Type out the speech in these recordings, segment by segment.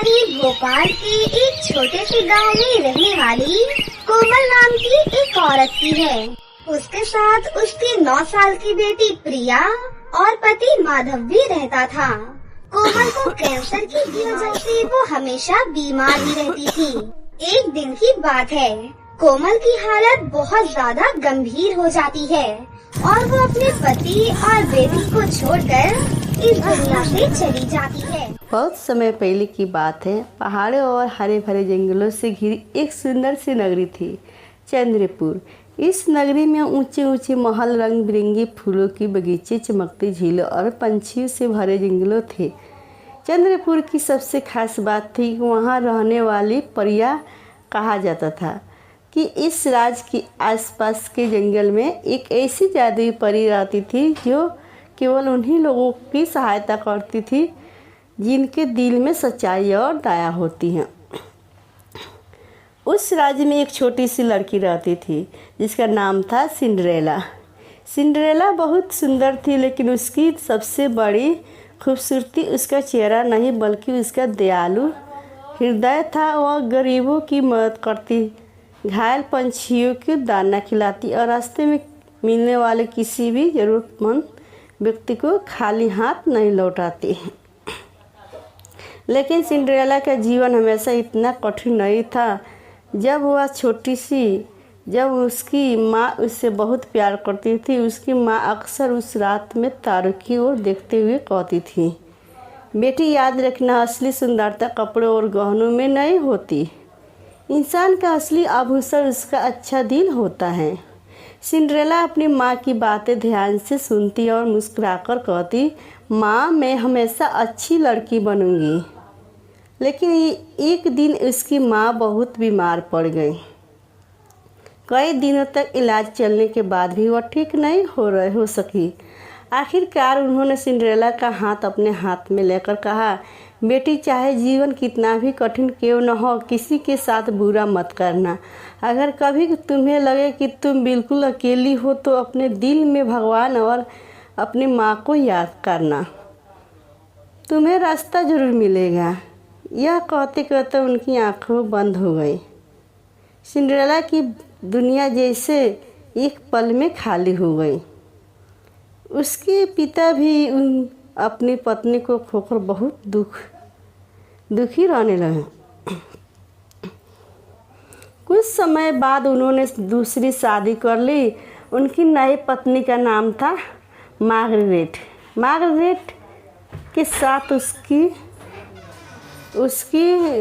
कि भोपाल के एक छोटे से गांव में रहने वाली कोमल नाम की एक औरत की है। उसके साथ उसकी 9 साल की बेटी प्रिया और पति माधव भी रहता था। कोमल को कैंसर की वजह से वो हमेशा बीमार ही रहती थी। एक दिन की बात है, कोमल की हालत बहुत ज्यादा गंभीर हो जाती है और वो अपने पति और बेटी को छोड़कर इस दुनिया से चली जाती है। बहुत समय पहले की बात है। पहाड़ों और हरे भरे जंगलों से घिरी एक सुंदर सी नगरी थी, चंद्रपुर। इस नगरी में ऊंचे ऊंचे महल, रंग बिरंगे फूलों की बगीचे, चमकती झीलों और पंछियों से भरे जंगलों थे। चंद्रपुर की सबसे खास बात थी कि वहाँ रहने वाली परिया कहा जाता था कि इस राज्य के आसपास के जंगल में एक ऐसी जादुई परी रहती थी जो केवल उन्हीं लोगों की सहायता करती थी जिनके दिल में सच्चाई और दया होती है। उस राज्य में एक छोटी सी लड़की रहती थी जिसका नाम था सिंड्रेला। सिंड्रेला बहुत सुंदर थी, लेकिन उसकी सबसे बड़ी खूबसूरती उसका चेहरा नहीं बल्कि उसका दयालु हृदय था। वह गरीबों की मदद करती, घायल पंछियों को दाना खिलाती और रास्ते में मिलने वाले किसी भी ज़रूरतमंद व्यक्ति को खाली हाथ नहीं लौटाती। लेकिन सिंड्रेला का जीवन हमेशा इतना कठिन नहीं था। जब उसकी माँ उससे बहुत प्यार करती थी, उसकी माँ अक्सर उस रात में तारों की ओर देखते हुए कहती थी, बेटी याद रखना, असली सुंदरता कपड़ों और गहनों में नहीं होती। इंसान का असली आभूषण उसका अच्छा दिल होता है। सिंड्रेला अपनी माँ की बातें ध्यान से सुनती और मुस्कुराकर कहती, माँ मैं हमेशा अच्छी लड़की बनूंगी। लेकिन एक दिन उसकी माँ बहुत बीमार पड़ गई। कई दिनों तक इलाज चलने के बाद भी वह ठीक नहीं हो सकी। आखिरकार उन्होंने सिंड्रेला का हाथ अपने हाथ में लेकर कहा, बेटी चाहे जीवन कितना भी कठिन क्यों न हो, किसी के साथ बुरा मत करना। अगर कभी तुम्हें लगे कि तुम बिल्कुल अकेली हो तो अपने दिल में भगवान और अपनी माँ को याद करना, तुम्हें रास्ता जरूर मिलेगा। यह कहते कहते उनकी आंखें बंद हो गई। सिंड्रेला की दुनिया जैसे एक पल में खाली हो गई। उसके पिता भी अपनी पत्नी को खोकर बहुत दुखी रहने लगे। कुछ समय बाद उन्होंने दूसरी शादी कर ली। उनकी नई पत्नी का नाम था मार्गरेट। मार्गरेट के साथ उसकी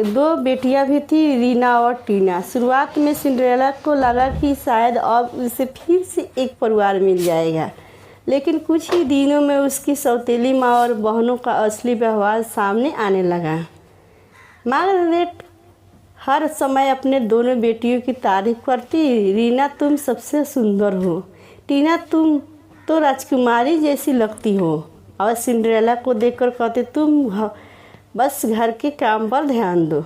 2 बेटियां भी थी, रीना और टीना। शुरुआत में सिंड्रेला को लगा कि शायद अब उसे फिर से एक परिवार मिल जाएगा, लेकिन कुछ ही दिनों में उसकी सौतेली माँ और बहनों का असली व्यवहार सामने आने लगा। मार्गरेट हर समय अपने दोनों बेटियों की तारीफ करती, रीना तुम सबसे सुंदर हो, टीना तुम तो राजकुमारी जैसी लगती हो, और सिंड्रेला को देखकर कहते तुम बस घर के काम पर ध्यान दो।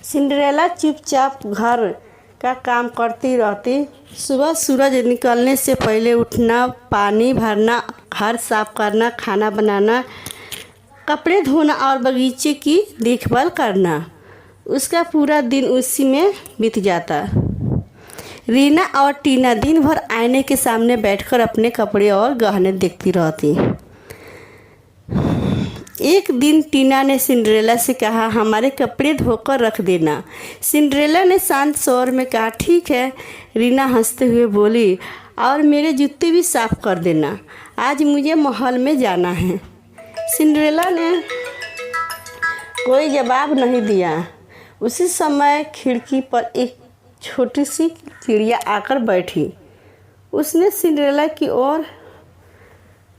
सिंड्रेला चुपचाप घर का काम करती रहती। सुबह सूरज निकलने से पहले उठना, पानी भरना, घर साफ करना, खाना बनाना, कपड़े धोना और बगीचे की देखभाल करना। उसका पूरा दिन उसी में बीत जाता। रीना और टीना दिन भर आईने के सामने बैठकर अपने कपड़े और गहने देखती रहती। एक दिन टीना ने सिंड्रेला से कहा, हमारे कपड़े धोकर रख देना। सिंड्रेला ने शांत स्वर में कहा, ठीक है। रीना हंसते हुए बोली, और मेरे जूते भी साफ कर देना, आज मुझे महल में जाना है। सिंड्रेला ने कोई जवाब नहीं दिया। उसी समय खिड़की पर एक छोटी सी चिड़िया आकर बैठी। उसने सिंड्रेला की ओर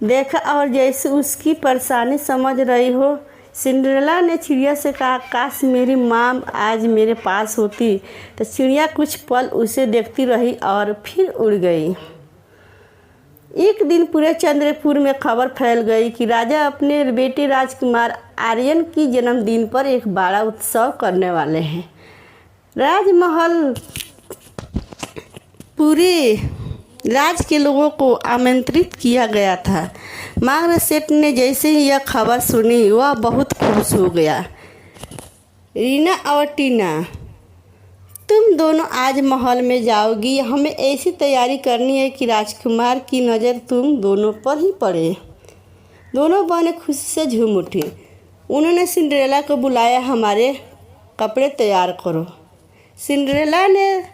देखा और जैसे उसकी परेशानी समझ रही हो, सिंड्रेला ने चिड़िया से कहा, काश मेरी माँ आज मेरे पास होती। तो चिड़िया कुछ पल उसे देखती रही और फिर उड़ गई। एक दिन पूरे चंद्रपुर में खबर फैल गई कि राजा अपने बेटे राजकुमार आर्यन की जन्मदिन पर एक बड़ा उत्सव करने वाले हैं। राजमहल पूरे राज्य के लोगों को आमंत्रित किया गया था। मार्गरेट ने जैसे ही यह खबर सुनी वह बहुत खुश हो गया। रीना और टीना, तुम दोनों आज महल में जाओगी। हमें ऐसी तैयारी करनी है कि राजकुमार की नज़र तुम दोनों पर ही पड़े। दोनों बहनें खुशी से झूम उठी। उन्होंने सिंड्रेला को बुलाया, हमारे कपड़े तैयार करो। सिंड्रेला ने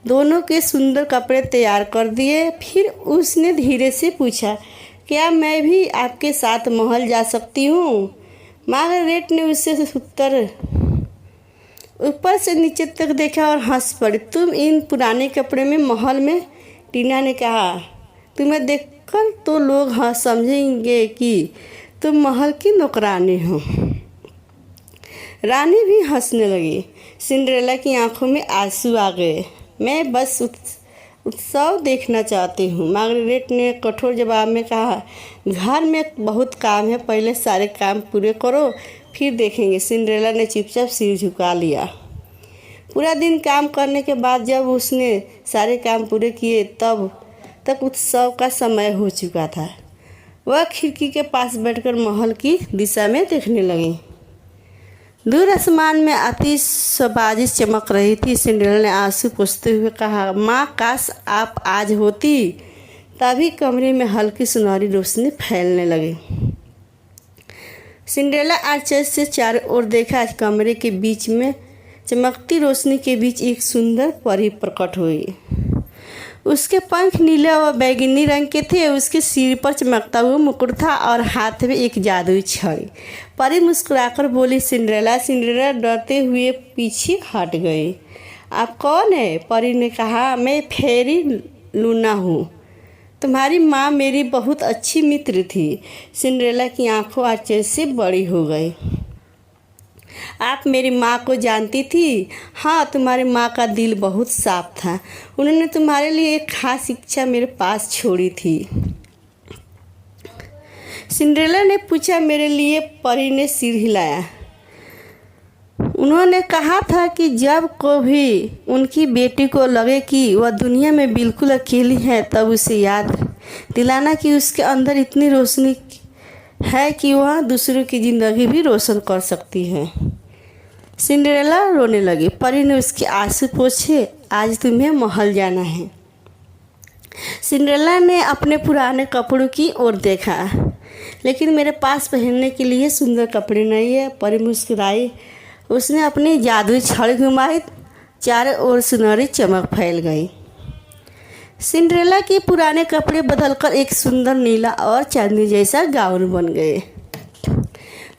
दोनों के सुंदर कपड़े तैयार कर दिए। फिर उसने धीरे से पूछा, क्या मैं भी आपके साथ महल जा सकती हूँ? मार्गरेट ने उससे ऊपर से नीचे तक देखा और हंस पड़ी। तुम इन पुराने कपड़े में महल में? टीना ने कहा, तुम्हें देखकर तो लोग समझेंगे कि तुम महल की नौकरानी हो। रानी भी हंसने लगी। सिंड्रेला की आंखों में आंसू आ गए। मैं बस उत्सव देखना चाहती हूँ, मार्गरेट ने कठोर जवाब में कहा। घर में बहुत काम है, पहले सारे काम पूरे करो, फिर देखेंगे। सिंड्रेला ने चुपचाप सिर झुका लिया। पूरा दिन काम करने के बाद जब उसने सारे काम पूरे किए तब तक उत्सव का समय हो चुका था। वह खिड़की के पास बैठकर महल की दिशा में देखने लगी। दूर आसमान में आतिशबाजी चमक रही थी। सिंड्रेला ने आंसू पोंछते हुए कहा, माँ काश आप आज होती। तभी कमरे में हल्की सुनहरी रोशनी फैलने लगी। सिंड्रेला आश्चर्य से चारों ओर देखा। कमरे के बीच में चमकती रोशनी के बीच एक सुंदर परी प्रकट हुई। उसके पंख नीले और बैंगनी रंग के थे। उसके सिर पर चमकता हुआ मुकुट था और हाथ में एक जादुई छड़ी। परी मुस्कुराकर बोली, सिंड्रेला। सिंड्रेला डरते हुए पीछे हट गई। आप कौन है? परी ने कहा, मैं फेरी लूना हूँ। तुम्हारी माँ मेरी बहुत अच्छी मित्र थी। सिंड्रेला की आंखें आश्चर्य से बड़ी हो गई। आप मेरी माँ को जानती थी? हाँ, तुम्हारी माँ का दिल बहुत साफ था। उन्होंने तुम्हारे लिए एक खास इच्छा मेरे पास छोड़ी थी। सिंड्रेला ने पूछा, मेरे लिए? परी ने सिर हिलाया। उन्होंने कहा था कि जब कभी उनकी बेटी को लगे कि वह दुनिया में बिल्कुल अकेली है तब उसे याद दिलाना कि उसके अंदर इतनी रोशनी है कि वह दूसरों की ज़िंदगी भी रोशन कर सकती है। सिंड्रेला रोने लगी। परी ने उसके आंसू पोंछे। आज तुम्हें महल जाना है। सिंड्रेला ने अपने पुराने कपड़ों की ओर देखा। लेकिन मेरे पास पहनने के लिए सुंदर कपड़े नहीं है। परी मुस्कुराई। उसने अपनी जादुई छड़ी घुमाई। चारों ओर सुनहरी चमक फैल गई। सिंड्रेला के पुराने कपड़े बदलकर एक सुंदर नीला और चांदी जैसा गाउन बन गए।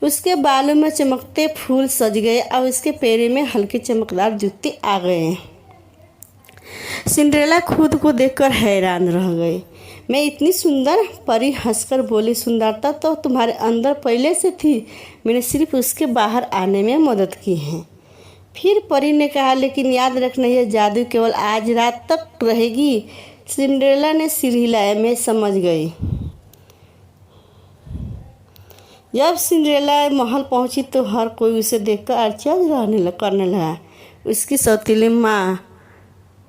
उसके बालों में चमकते फूल सज गए और उसके पैरों में हल्के चमकदार जूते आ गए। सिंड्रेला खुद को देखकर हैरान रह गई। मैं इतनी सुंदर? परी हंसकर बोली, सुंदरता तो तुम्हारे अंदर पहले से थी, मैंने सिर्फ उसके बाहर आने में मदद की है। फिर परी ने कहा, लेकिन याद रखना यह जादू केवल आज रात तक रहेगी। सिंड्रेला ने सिर हिलाया। मैं समझ गई। जब सिंड्रेला महल पहुंची तो हर कोई उसे देखकर आश्चर्य करने लगा। उसकी सौतीली माँ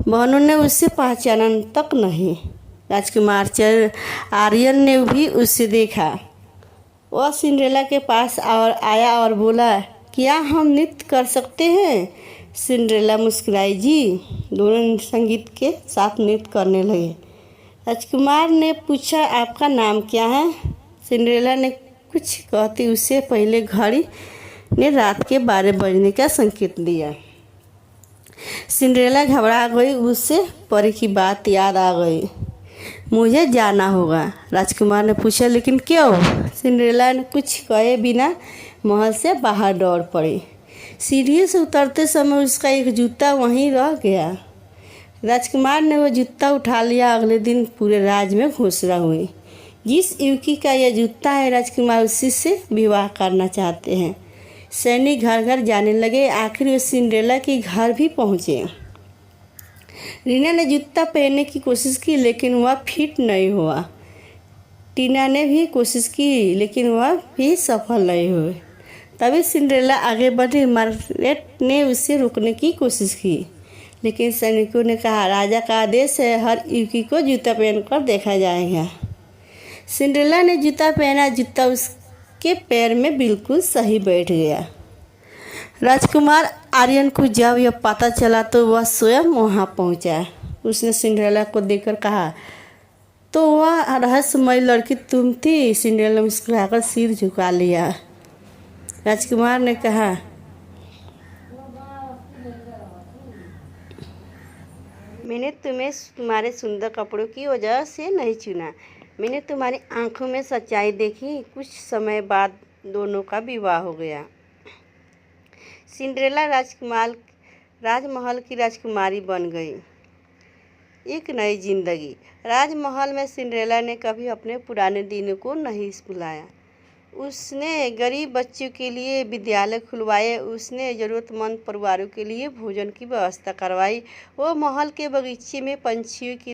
बहनों ने उसे पहचाना तक नहीं। राजकुमार आर्यन ने भी उसे देखा। वह सिंड्रेला के पास आया और बोला, क्या हम नृत्य कर सकते हैं? सिंड्रेला मुस्कुराई। जी। दोनों संगीत के साथ नृत्य करने लगे। राजकुमार ने पूछा, आपका नाम क्या है? सिंड्रेला ने कुछ कहती उससे पहले घड़ी ने रात के 12 बजने का संकेत दिया। सिंड्रेला घबरा गई। उससे परी की बात याद आ गई। मुझे जाना होगा। राजकुमार ने पूछा, लेकिन क्यों? सिंड्रेला ने कुछ कहे बिना महल से बाहर दौड़ पड़ी। सीढ़ी से उतरते समय उसका एक जूता वहीं रह गया। राजकुमार ने वह जूता उठा लिया। अगले दिन पूरे राज्य में घोषणा हुई, जिस युवती का यह जूता है राजकुमार उसी से विवाह करना चाहते हैं। सैनिक घर घर जाने लगे। आखिर वे सिंड्रेला के घर भी पहुँचे। रीना ने जूता पहनने की कोशिश की लेकिन वह फिट नहीं हुआ। टीना ने भी कोशिश की लेकिन वह भी सफल नहीं हुई। तभी सिंड्रेला आगे बढ़ी। मार्गरेट ने उसे रोकने की कोशिश की लेकिन सैनिकों ने कहा, राजा का आदेश है, हर युवती को जूता पहनकर देखा जाएगा। सिंड्रेला ने जूता पहना। जूता उसके पैर में बिल्कुल सही बैठ गया। राजकुमार आर्यन को जब यह पता चला तो वह स्वयं वहाँ पहुँचा। उसने सिंड्रेला को देखकर कहा, तो वह रहस्यमय लड़की तुम थी? सिंड्रेला ने मुस्कुराकर सिर झुका लिया। राजकुमार ने कहा, मैंने तुम्हें तुम्हारे सुंदर कपड़ों की वजह से नहीं चुना, मैंने तुम्हारी आंखों में सच्चाई देखी। कुछ समय बाद दोनों का विवाह हो गया। सिंड्रेला राजमहल की राजकुमारी बन गई। एक नई जिंदगी। राजमहल में सिंड्रेला ने कभी अपने पुराने दिनों को नहीं भुलाया। उसने गरीब बच्चों के लिए विद्यालय खुलवाए, उसने ज़रूरतमंद परिवारों के लिए भोजन की व्यवस्था करवाई। वो महल के बगीचे में पंछियों की